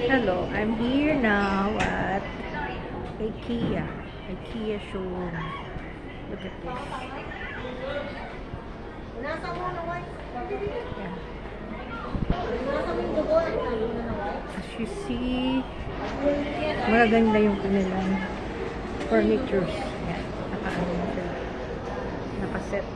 Hello, I'm here now at IKEA showroom. Look at this. Yeah. As you see, magaganda yung kanilang furnitures. Yan, naka-ano na sila. Naka-set.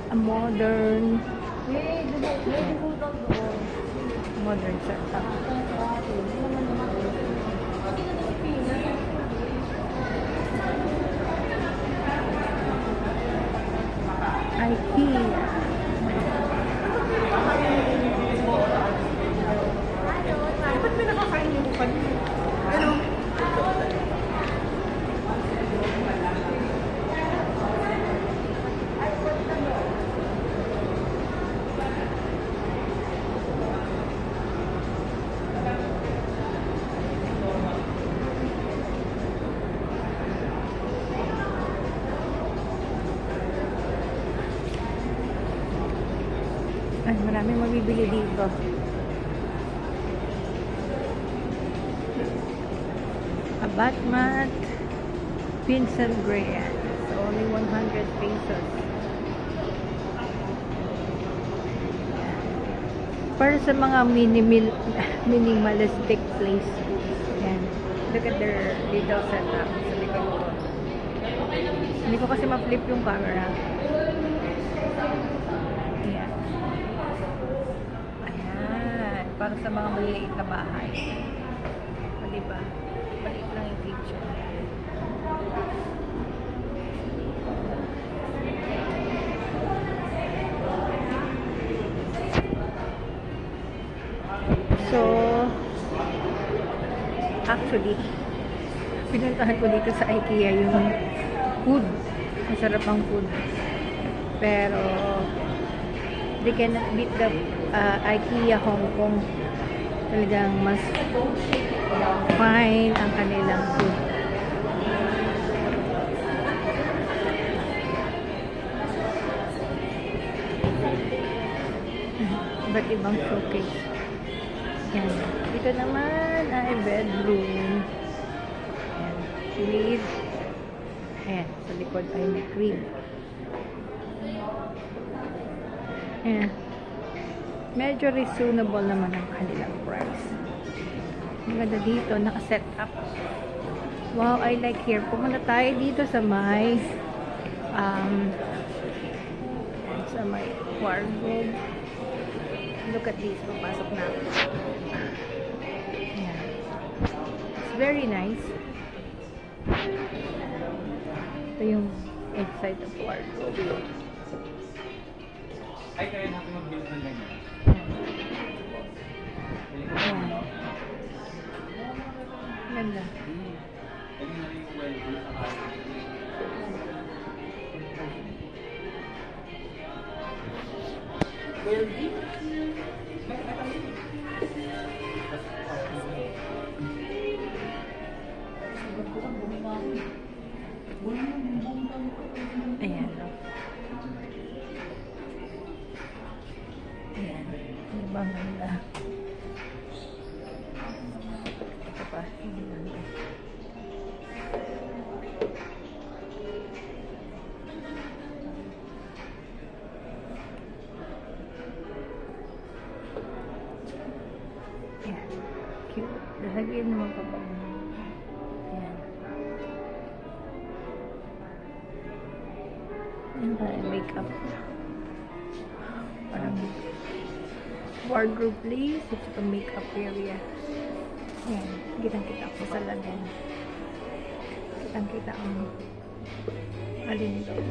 A modern setup. IKEA. Ba't may nakakain yung bukan? Ano? Ay, maraming mabibili dito. A Batmat Vincent Gray. It's only 100 pesos. Para sa mga minimalistic place. Yan. Look at their little setup sa likod ko. Hindi ko kasi ma-flip yung camera. Ayan. Ayan. Para sa mga maliliit na bahay. O, diba? Maliit lang yung kitchen. So, actually, pinuntahan ko dito sa IKEA yung food. Masarap ang food. Pero, they cannot beat the IKEA Hong Kong. Talagang mas fine ang kanilang food. Iba't ibang showcase. Yan. Dito naman ay bedroom. Ayan. Lead. Ayan. Sa likod ay may crib. Ayan. Medyo reasonable naman ang kanilang price. Maganda dito. Naka-set up. Wow, I like here. Pumunta tayo dito sa may wardrobe. Look at this. Papasok na. Yeah. It's very nice. Ito yung inside of wardrobe. Ay, kaya natin mag-build ng ganyan. Ayan. Ganda. Ganyan na rin yung well-built sa kanya. Well-built? Ayan. Ayan. Ano ba ang ganda? Ito pa. Ang ganda. Ayan. Cute. Lalagyan mo pa ba? Ayan. Ayan pa. Makeup. Parang wardrobe place. Ito pa makeup area. Ayan. Kitang-kita ako sa lamin. Kitang-kita ang alindog.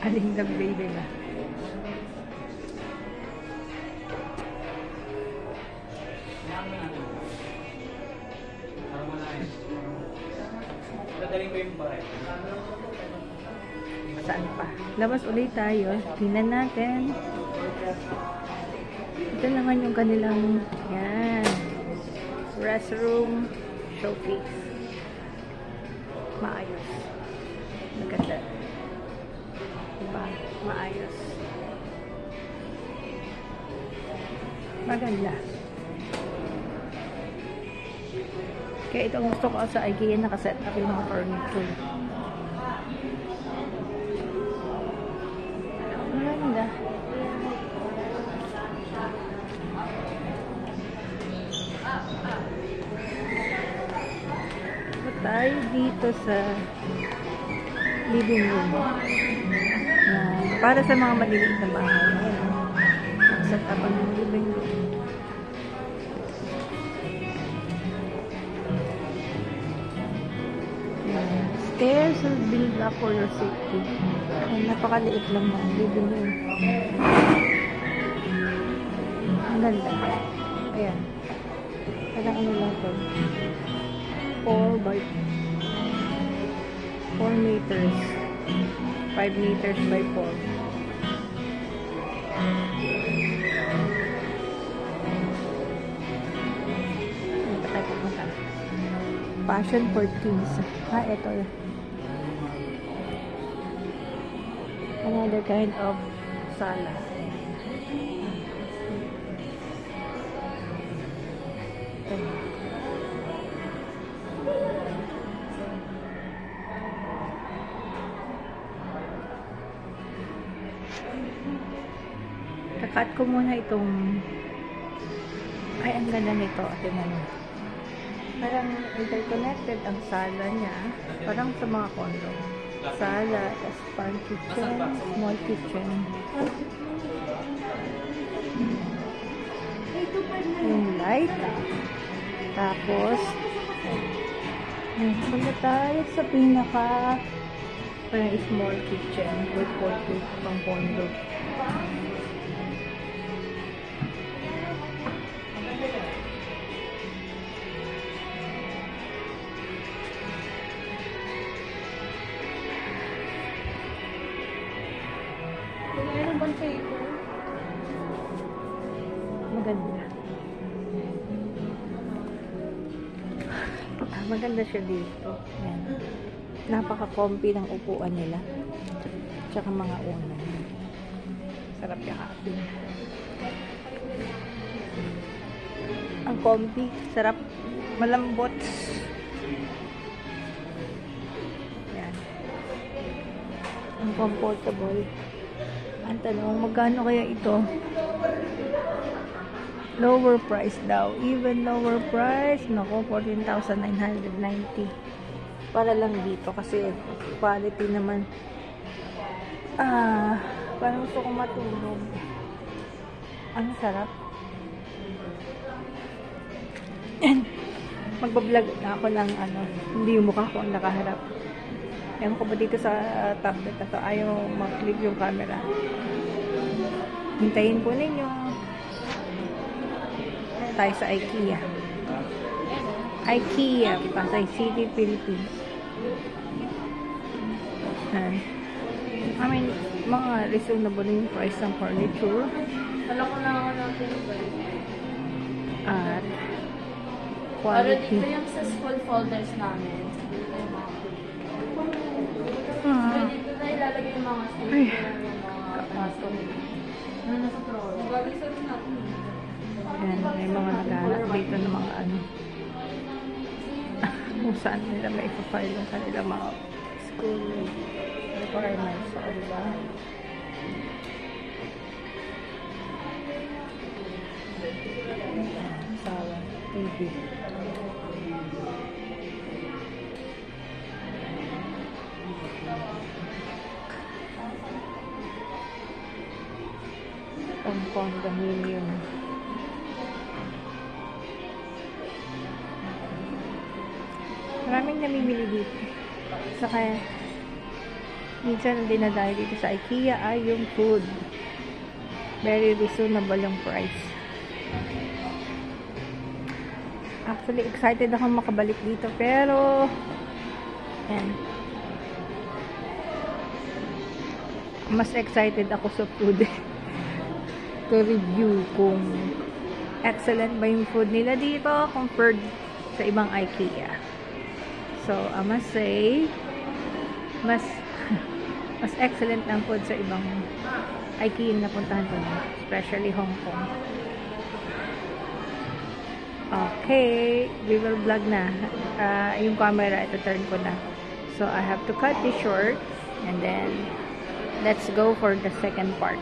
Alindog baby na. Dadaling mo yung bahay. Saan pa? Labas ulit tayo. Tingnan natin. Ito naman yung kanilang yan. Restroom showcase. Maayos. Maganda. Diba? Maayos. Maganda. Kaya itong gusto ko sa IKEA, nakaset up yung mga furniture. Maganda. Tayo dito sa living room. Para sa mga maliliit na bahay. Set up ang living room. Stairs will build up for your safety. Napakaliit lang ng living room. Ang ganda. Ayan. Parang ano lang ito. 4 by 4 meters. 5 meters by 4. Ito tayo pupunta. Passion for Kings. Ito. Another kind of sala. Ito. Kakat ko muna itong ang ganda nito at parang interconnected ang sala niya, parang sa mga condo. Sala, tas parang kitchen, small kitchen. Yung light. Tapos punta tayo sa pinaka parang small kitchen with portrait pang condo. Maganda. Maganda siya dito. Yan. Napaka-comfy ng upuan nila. Tsaka mga unan. Sarap yakapin. Ang comfy. Sarap. Malambot. Yan. Ang comfortable. Ang tanong, magkano kaya ito? Lower price daw. Even lower price. Naku, 14,990. Para lang dito. Kasi quality naman. Parang gusto kong matulog. Ang sarap. Magbablog na ako ng hindi yung mukha ko ang nakaharap. Ewan ko ba dito sa tablet na to, ayaw mag-flip yung camera. Hintayin po ninyo. Tayo sa IKEA. IKEA, Pasay City, Philippines. Mga reasonable yung price ng furniture. Alam ko na ako natin ba? At Pero quality. dito yung sa school folders namin. Dito na ilalagay yung mga sticker, yung mga custom. Nasa drawer. Mag-alisa rin natin. Ayan, may mga naghahanap dito ng mga kung saan nila may ipafile yung kanilang mga school requirements. So, diba? Sawa, TV. Condominium. Maraming namimili dito. Saka minsan ang dinadayo dito sa IKEA ay yung food. Very reasonable yung price. Actually, excited ako makabalik dito. Pero yan. Mas excited ako sa food. To review kung excellent ba yung food nila dito compared sa ibang IKEA. So, I must say, mas mas excellent ang food sa ibang IKEA na puntahan ko na, especially Hong Kong. Okay, we will vlog na. Yung camera, ito turn ko na. So, I have to cut this short and then let's go for the second part.